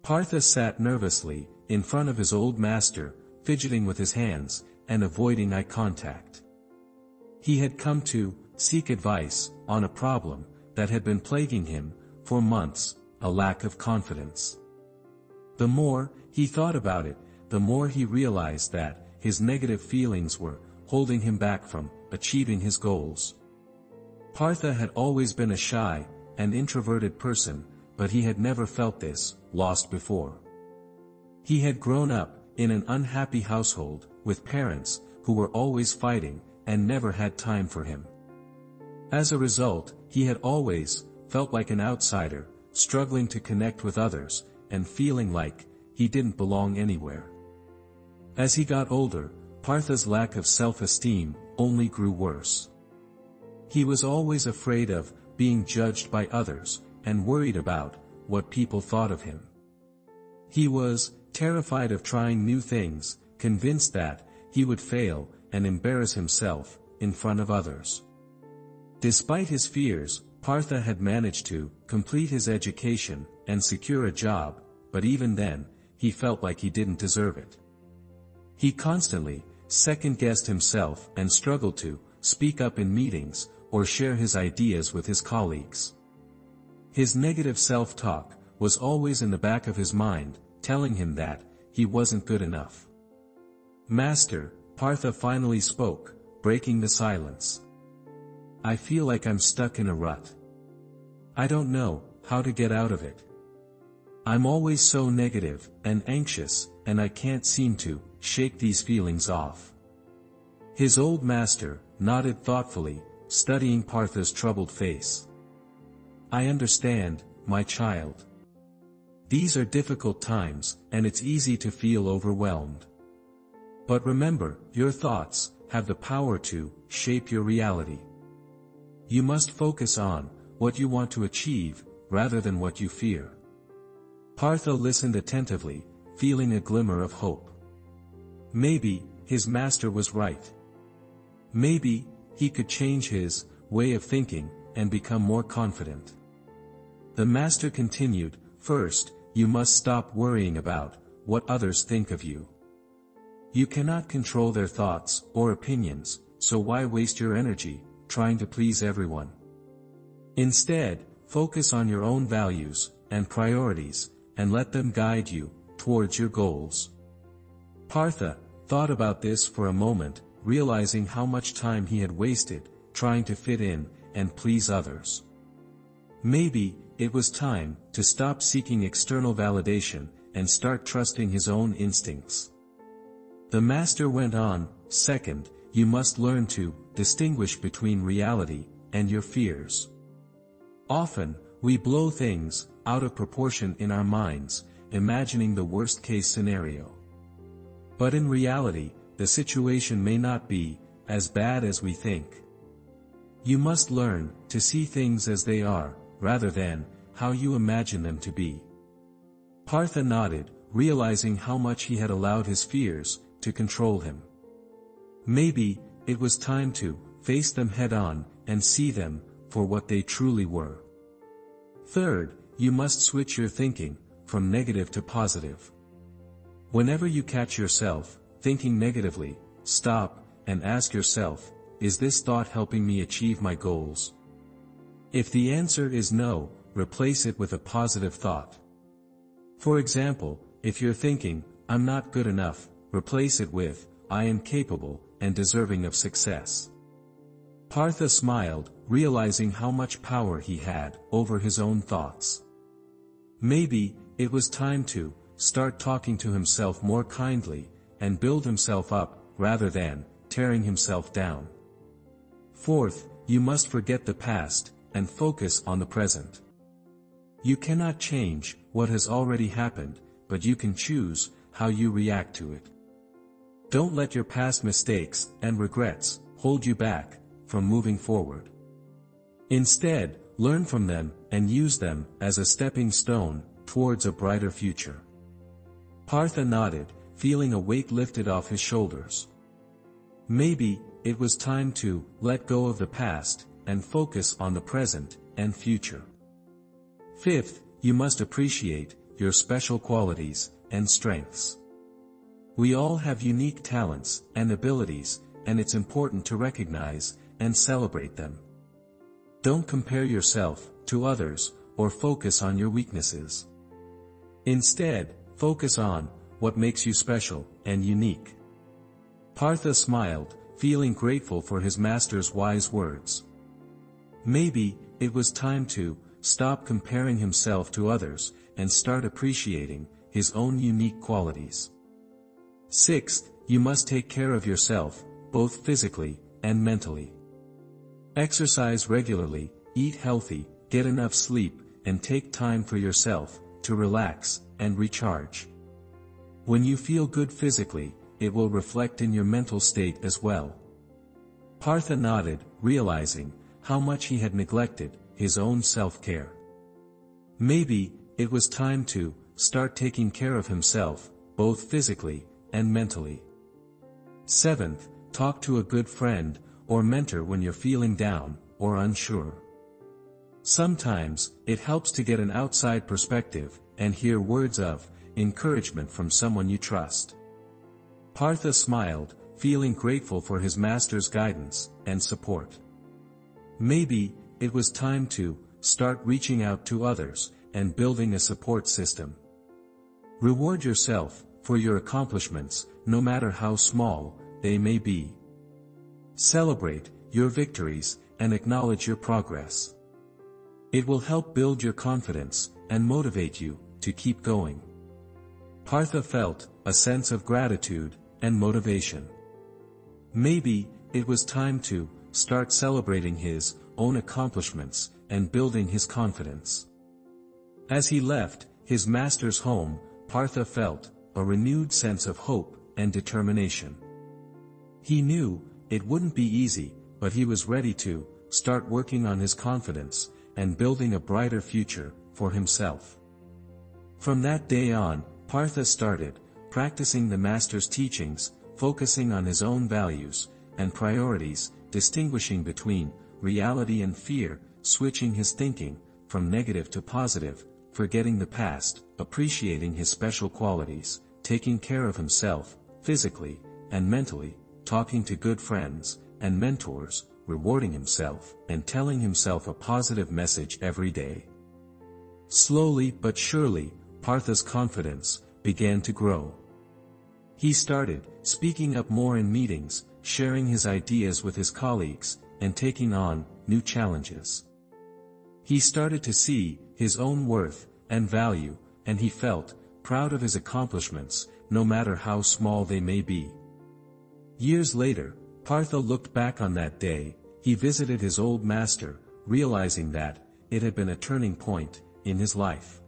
Partha sat nervously, in front of his old master, fidgeting with his hands, and avoiding eye contact. He had come to seek advice on a problem that had been plaguing him for months, a lack of confidence. The more he thought about it, the more he realized that his negative feelings were holding him back from achieving his goals. Partha had always been a shy and introverted person, but he had never felt this lost before. He had grown up in an unhappy household, with parents who were always fighting and never had time for him. As a result, he had always felt like an outsider, struggling to connect with others, and feeling like he didn't belong anywhere. As he got older, Partha's lack of self-esteem only grew worse. He was always afraid of being judged by others, and worried about what people thought of him. He was terrified of trying new things, convinced that he would fail and embarrass himself in front of others. Despite his fears, Partha had managed to complete his education and secure a job, but even then, he felt like he didn't deserve it. He constantly second-guessed himself and struggled to speak up in meetings or share his ideas with his colleagues. His negative self-talk was always in the back of his mind, telling him that he wasn't good enough. "Master," Partha finally spoke, breaking the silence. "I feel like I'm stuck in a rut. I don't know how to get out of it. I'm always so negative and anxious, and I can't seem to shake these feelings off." His old master nodded thoughtfully, studying Partha's troubled face. "I understand, my child. These are difficult times, and it's easy to feel overwhelmed. But remember, your thoughts have the power to shape your reality. You must focus on what you want to achieve, rather than what you fear." Partha listened attentively, feeling a glimmer of hope. Maybe his master was right. Maybe he could change his way of thinking and become more confident. The master continued, "First, you must stop worrying about what others think of you. You cannot control their thoughts or opinions, so why waste your energy trying to please everyone? Instead, focus on your own values and priorities, and let them guide you towards your goals." Partha thought about this for a moment, realizing how much time he had wasted trying to fit in and please others. Maybe it was time to stop seeking external validation and start trusting his own instincts. The master went on, "Second, you must learn to distinguish between reality and your fears. Often, we blow things out of proportion in our minds, imagining the worst-case scenario. But in reality, the situation may not be as bad as we think. You must learn to see things as they are, rather than how you imagine them to be." Partha nodded, realizing how much he had allowed his fears to control him. Maybe it was time to face them head-on and see them for what they truly were. Third, you must switch your thinking from negative to positive. Whenever you catch yourself thinking negatively, stop and ask yourself, "Is this thought helping me achieve my goals?" If the answer is no, replace it with a positive thought. For example, if you're thinking, "I'm not good enough," replace it with, "I am capable and deserving of success." Partha smiled, realizing how much power he had over his own thoughts. Maybe it was time to start talking to himself more kindly, and build himself up, rather than tearing himself down. Fourth, you must forget the past and focus on the present. You cannot change what has already happened, but you can choose how you react to it. Don't let your past mistakes and regrets hold you back from moving forward. Instead, learn from them and use them as a stepping stone towards a brighter future. Partha nodded, feeling a weight lifted off his shoulders. Maybe it was time to let go of the past and focus on the present and future. Fifth, you must appreciate your special qualities and strengths. We all have unique talents and abilities, and it's important to recognize and celebrate them. Don't compare yourself to others or focus on your weaknesses. Instead, focus on what makes you special and unique. Partha smiled, feeling grateful for his master's wise words. Maybe it was time to stop comparing himself to others and start appreciating his own unique qualities. Sixth, you must take care of yourself, both physically and mentally. Exercise regularly, eat healthy, get enough sleep, and take time for yourself to relax and recharge. When you feel good physically, it will reflect in your mental state as well. Partha nodded, realizing how much he had neglected his own self-care. Maybe it was time to start taking care of himself, both physically and mentally. Seventh, talk to a good friend or mentor when you're feeling down or unsure. Sometimes, it helps to get an outside perspective and hear words of encouragement from someone you trust. Partha smiled, feeling grateful for his master's guidance and support. Maybe it was time to start reaching out to others and building a support system. Reward yourself for your accomplishments, no matter how small they may be. Celebrate your victories and acknowledge your progress. It will help build your confidence and motivate you to keep going. Partha felt a sense of gratitude and motivation. Maybe it was time to start celebrating his own accomplishments and building his confidence. As he left his master's home, Partha felt a renewed sense of hope and determination. He knew it wouldn't be easy, but he was ready to start working on his confidence and building a brighter future for himself. From that day on, Partha started practicing the master's teachings, focusing on his own values and priorities, distinguishing between reality and fear, switching his thinking from negative to positive, forgetting the past, appreciating his special qualities, taking care of himself, physically and mentally, talking to good friends and mentors, rewarding himself, and telling himself a positive message every day. Slowly but surely, Partha's confidence began to grow. He started speaking up more in meetings, sharing his ideas with his colleagues, and taking on new challenges. He started to see his own worth and value, and he felt proud of his accomplishments, no matter how small they may be. Years later, Partha looked back on that day. He visited his old master, realizing that it had been a turning point in his life.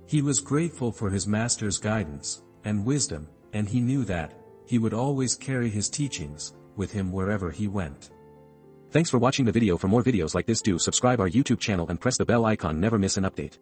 He was grateful for his master's guidance and wisdom, and he knew that he would always carry his teachings with him wherever he went. Thanks for watching the video. For more videos like this, do subscribe our YouTube channel and press the bell icon. Never miss an update.